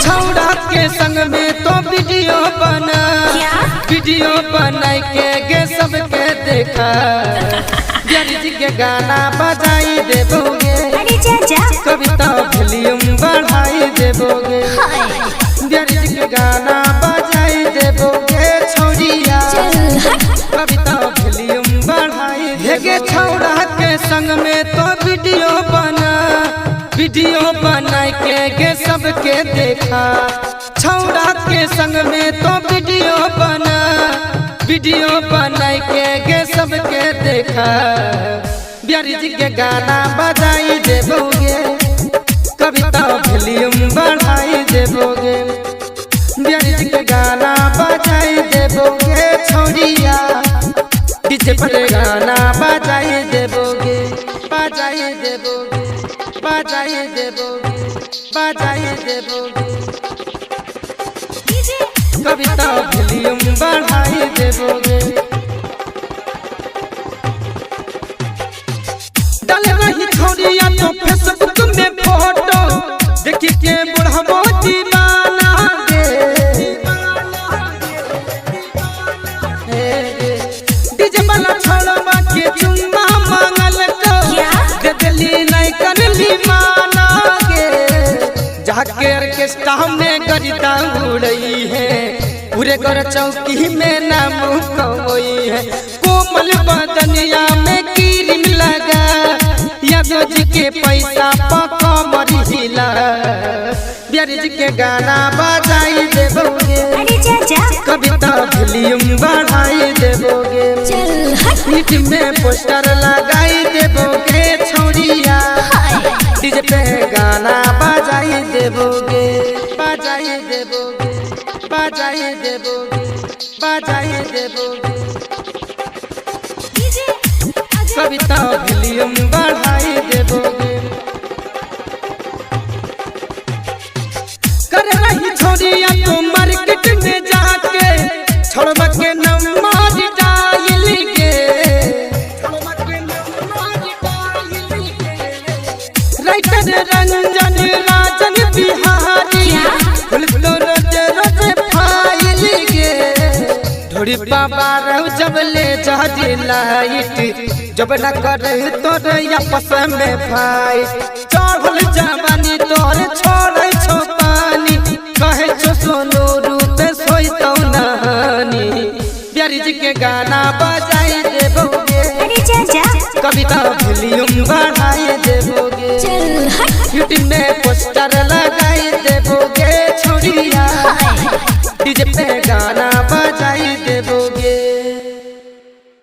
छौड़ा के संग में तो वीडियो बना के सबके देखा जी के गाना बजाई देबोगे कविता वॉल्यूम बढ़ाई देबोगे जी के गाना बजाई देबोगे छौड़िया कविता वॉल्यूम बढ़ाई देगे छौड़ा के संग में तो वीडियो बना के सबके देखा छौड़ा के संग में तो वीडियो बना के सबके देखा बिहारी जी के गाना बजाई देबोगे कविता वॉल्यूम बढ़ाई देबोगे बिहारी जी के गाना बजाई देबोगे छौड़िया डीजे पर गाना बजाई देबोगे बजाई देबोगे बजाई देबोगे बजाई देबोगे कविता वॉल्यूम बढ़ाई देबोगे डाले रही छौड़िया तो फेसबुक में फोटो देखी के बुढ़बो दीवाना डीजे वाला छौड़वा के चुम्मा मांगल को दे दिली नहीं करली माना गे जाके ऑर्केस्ट्रा में गरिदा उड़ई है पूरे घर चौकी में नाम कवई है कोमल बदनिया में क्रीम लगा यादव जी के पैसा पका मरी हिला बिहारी जी के गाना बजाई देबोगे कविता वॉल्यूम बढ़ाई देबोगे हिट में पोस्टर लगाई देबोगे छौड़िया डीजे पे गाना बजाई देबोगे बजाई देबोगे बजाई देबोगे बजाई देबोगे कविता वॉल्यूम बढ़ाई देबोगे कर रही छौड़िया तो मार्केट में जाके छोड़वा के नंबर डाल के राइटर रंजन राजन बिहारी ढोड़ी बाबा रहू जब ले जाती लाइट जब न करे तोर आपस में फाइट चढ़ल जवानी तोर छोड़े छो पानी कहे छो सोनू रूप सोई तो नहानी बिहारी जी के गाना बजाई देबोगे कविता वॉल्यूम बढ़ाई देबोगे यूट्यूब में पोस्टर लगाई देबोगे छौड़िया डीजे पे